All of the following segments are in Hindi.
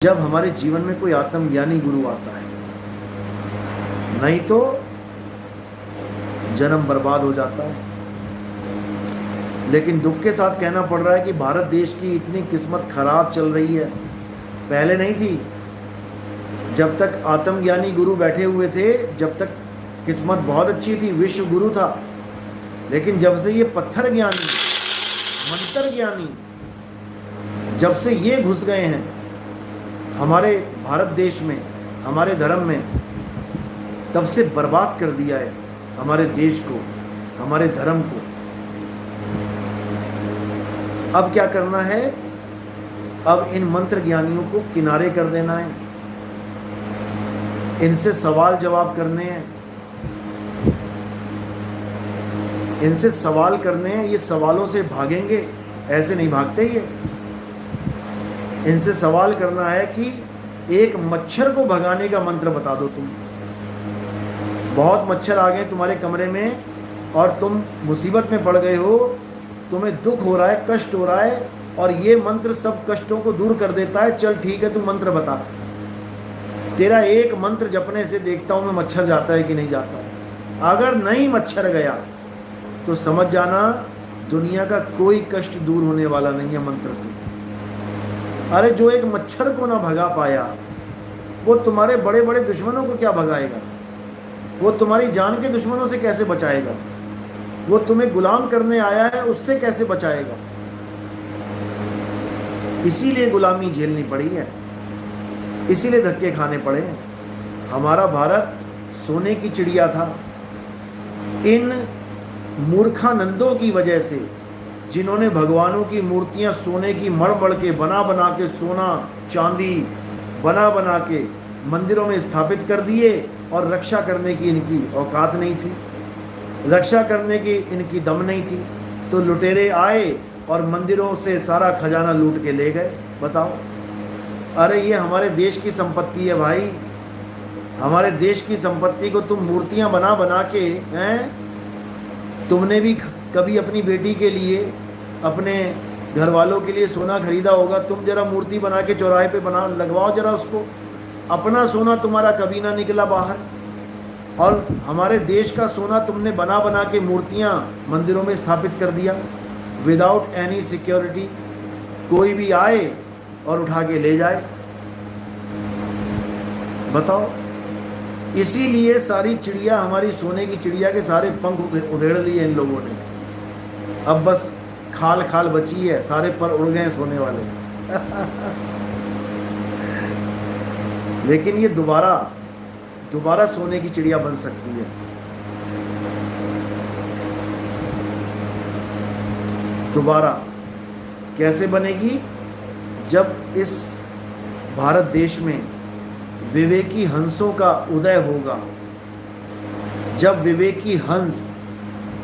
जब हमारे जीवन में कोई आत्मज्ञानी गुरु आता है, नहीं तो जन्म बर्बाद हो जाता है। लेकिन दुख के साथ कहना पड़ रहा है कि भारत देश की इतनी किस्मत खराब चल रही है। पहले नहीं थी, जब तक आत्मज्ञानी गुरु बैठे हुए थे जब तक किस्मत बहुत अच्छी थी, विश्व गुरु था। लेकिन जब से ये पत्थर ज्ञानी, मंत्र ज्ञानी, जब से ये घुस गए हैं हमारे भारत देश में, हमारे धर्म में, तब से बर्बाद कर दिया है हमारे देश को, हमारे धर्म को। अब क्या करना है? अब इन मंत्र ज्ञानियों को किनारे कर देना है, इनसे सवाल जवाब करने हैं, इनसे सवाल करने हैं। ये सवालों से भागेंगे, ऐसे नहीं भागते ये। इनसे सवाल करना है कि एक मच्छर को भगाने का मंत्र बता दो तुम। बहुत मच्छर आ गए तुम्हारे कमरे में और तुम मुसीबत में पड़ गए हो, तुम्हें दुख हो रहा है, कष्ट हो रहा है, और ये मंत्र सब कष्टों को दूर कर देता है। चल ठीक है, तू मंत्र बता। तेरा एक मंत्र जपने से देखता हूं मैं मच्छर जाता है कि नहीं जाता है। अगर नहीं मच्छर गया तो समझ जाना दुनिया का कोई कष्ट दूर होने वाला नहीं है मंत्र से। अरे जो एक मच्छर को ना भगा पाया, वो तुम्हारे बड़े बड़े दुश्मनों को क्या भगाएगा? वो तुम्हारी जान के दुश्मनों से कैसे बचाएगा? वो तुम्हें गुलाम करने आया है, उससे कैसे बचाएगा? इसीलिए गुलामी झेलनी पड़ी है, इसीलिए धक्के खाने पड़े हैं। हमारा भारत सोने की चिड़िया था। इन मूर्खानंदों की वजह से, जिन्होंने भगवानों की मूर्तियां सोने की मढ़ मढ़ के बना बना के, सोना चांदी बना बना के मंदिरों में स्थापित कर दिए, और रक्षा करने की इनकी औकात नहीं थी, रक्षा करने की इनकी दम नहीं थी। तो लुटेरे आए और मंदिरों से सारा खजाना लूट के ले गए। बताओ, अरे ये हमारे देश की संपत्ति है भाई, हमारे देश की संपत्ति को तुम मूर्तियां बना बना के हैं। तुमने भी कभी अपनी बेटी के लिए, अपने घर वालों के लिए सोना खरीदा होगा। तुम जरा मूर्ति बना के चौराहे पे बना लगवाओ जरा उसको। अपना सोना तुम्हारा कभी ना निकला बाहर, और हमारे देश का सोना तुमने बना बना के मूर्तियां मंदिरों में स्थापित कर दिया, विदाउट एनी सिक्योरिटी। कोई भी आए और उठा के ले जाए। बताओ, इसीलिए सारी चिड़िया, हमारी सोने की चिड़िया के सारे पंख उधेड़ लिए इन लोगों ने। अब बस खाल खाल बची है, सारे पर उड़ गए सोने वाले। लेकिन ये दोबारा सोने की चिड़िया बन सकती है। दोबारा कैसे बनेगी? जब इस भारत देश में विवेकी हंसों का उदय होगा। जब विवेकी हंस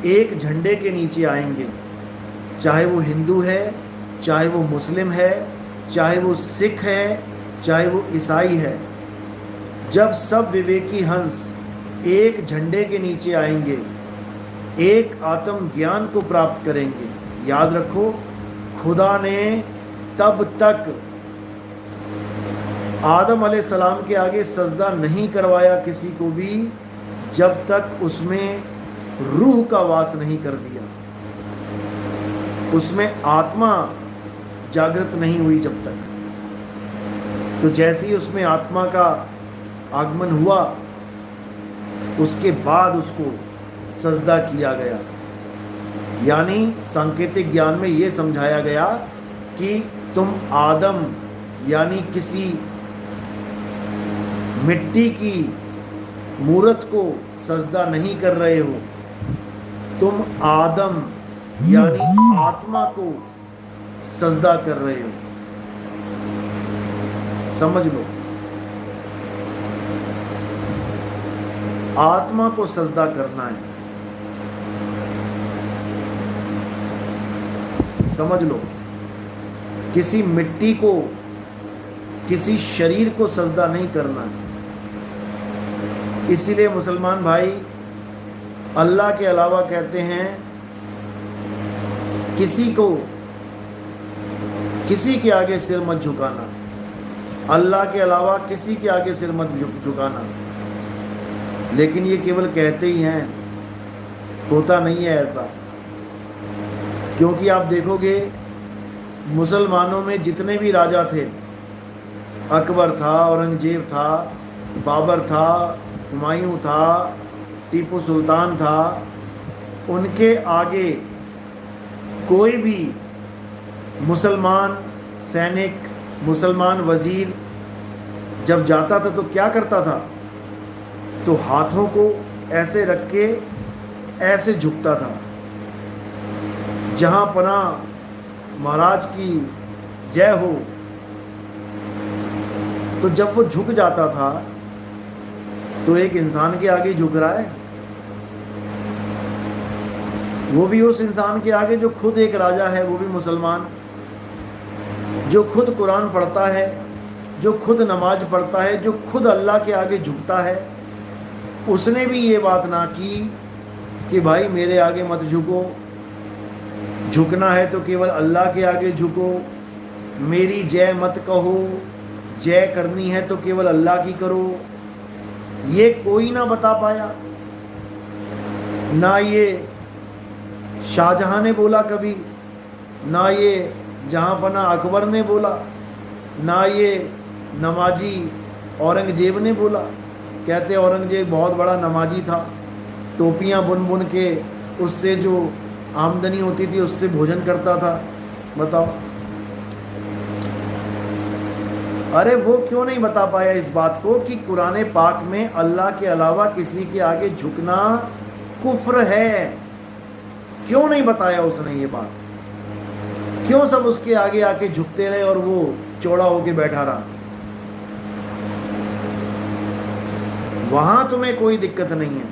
एक झंडे के नीचे आएंगे, चाहे वो हिंदू है, चाहे वो मुस्लिम है, चाहे वो सिख है, चाहे वो ईसाई है, जब सब विवेकी हंस एक झंडे के नीचे आएंगे, एक आत्म ज्ञान को प्राप्त करेंगे। याद रखो, खुदा ने तब तक आदम अलैहिस्सलाम के आगे सजदा नहीं करवाया किसी को भी, जब तक उसमें रूह का वास नहीं कर दिया, उसमें आत्मा जागृत नहीं हुई जब तक। तो जैसे ही उसमें आत्मा का आगमन हुआ, उसके बाद उसको सजदा किया गया। यानी सांकेतिक ज्ञान में ये समझाया गया कि तुम आदम यानी किसी मिट्टी की मूर्त को सजदा नहीं कर रहे हो, तुम आदम यानी आत्मा को सजदा कर रहे हो। समझ लो, आत्मा को सजदा करना है। समझ लो, किसी मिट्टी को, किसी शरीर को सजदा नहीं करना है। इसीलिए मुसलमान भाई अल्लाह के अलावा कहते हैं किसी को, किसी के आगे सिर मत झुकाना। अल्लाह के अलावा किसी के आगे सिर मत झुकाना। लेकिन ये केवल कहते ही हैं, होता नहीं है ऐसा। क्योंकि आप देखोगे मुसलमानों में जितने भी राजा थे, अकबर था, औरंगजेब था, बाबर था, हुमायूं था, टीपू सुल्तान था, उनके आगे कोई भी मुसलमान सैनिक, मुसलमान वजीर जब जाता था तो क्या करता था? तो हाथों को ऐसे रख के ऐसे झुकता था, जहां पना महाराज की जय हो। तो जब वो झुक जाता था तो एक इंसान के आगे झुक रहा है, वो भी उस इंसान के आगे जो खुद एक राजा है, वो भी मुसलमान, जो खुद कुरान पढ़ता है, जो खुद नमाज पढ़ता है, जो खुद अल्लाह के आगे झुकता है। उसने भी ये बात ना की कि भाई मेरे आगे मत झुको, झुकना है तो केवल अल्लाह के आगे झुको, मेरी जय मत कहो, जय करनी है तो केवल अल्लाह की करो। ये कोई ना बता पाया। ना ये शाहजहां ने बोला कभी, ना ये जहां पना अकबर ने बोला, ना ये नमाजी औरंगजेब ने बोला। कहते औरंगजेब बहुत बड़ा नमाजी था, टोपियां बुन बुन के उससे जो आमदनी होती थी उससे भोजन करता था। बताओ, अरे वो क्यों नहीं बता पाया इस बात को कि कुरान पाक में अल्लाह के अलावा किसी के आगे झुकना कुफ्र है? क्यों नहीं बताया उसने ये बात? क्यों सब उसके आगे आके झुकते रहे और वो चौड़ा होके बैठा रहा? वहां तुम्हें कोई दिक्कत नहीं है,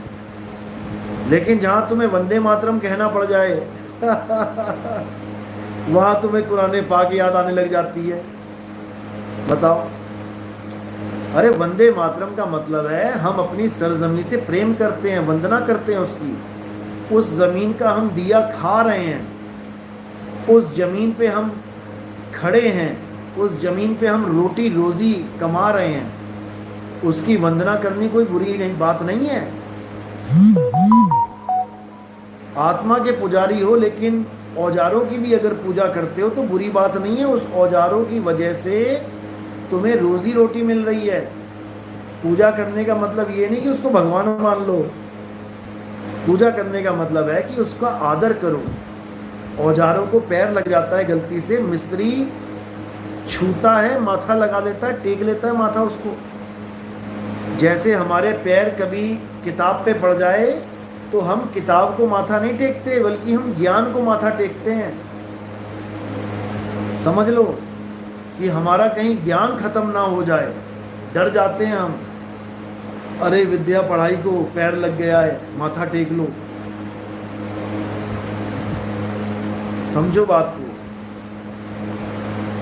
लेकिन जहां तुम्हें वंदे मातरम कहना पड़ जाए वहां तुम्हें कुरान पाक याद आने लग जाती है। बताओ, अरे वंदे मातरम का मतलब है हम अपनी सरजमी से प्रेम करते हैं, वंदना करते हैं उसकी, उस जमीन का हम दिया खा रहे हैं, उस जमीन पे हम खड़े हैं, उस जमीन पे हम रोटी रोजी कमा रहे हैं, उसकी वंदना करनी कोई बुरी नहीं बात नहीं है। आत्मा के पुजारी हो लेकिन औजारों की भी अगर पूजा करते हो तो बुरी बात नहीं है। उस औजारों की वजह से तुम्हें रोजी रोटी मिल रही है। पूजा करने का मतलब ये नहीं कि उसको भगवान मान लो, पूजा करने का मतलब है कि उसका आदर करो। औजारों को पैर लग जाता है गलती से, मिस्त्री छूता है, माथा लगा देता है, टेक लेता है माथा उसको। जैसे हमारे पैर कभी किताब पे पड़ जाए तो हम किताब को माथा नहीं टेकते, बल्कि हम ज्ञान को माथा टेकते हैं। समझ लो कि हमारा कहीं ज्ञान खत्म ना हो जाए, डर जाते हैं हम। अरे विद्या पढ़ाई को पैर लग गया है, माथा टेक लो। समझो बात को।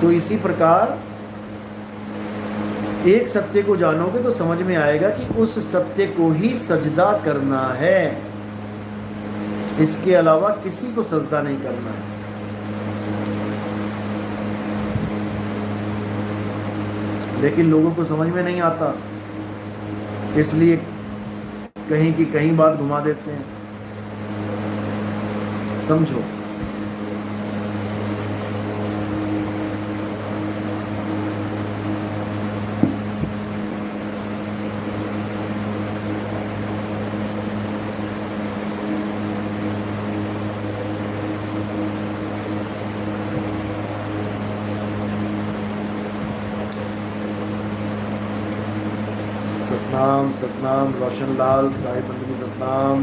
तो इसी प्रकार एक सत्य को जानोगे तो समझ में आएगा कि उस सत्य को ही सजदा करना है, इसके अलावा किसी को सजदा नहीं करना है। लेकिन लोगों को समझ में नहीं आता, इसलिए कहीं की कहीं बात घुमा देते हैं। समझो, सतनाम सतनाम, रोशन लाल साहिब बंदगी सतनाम।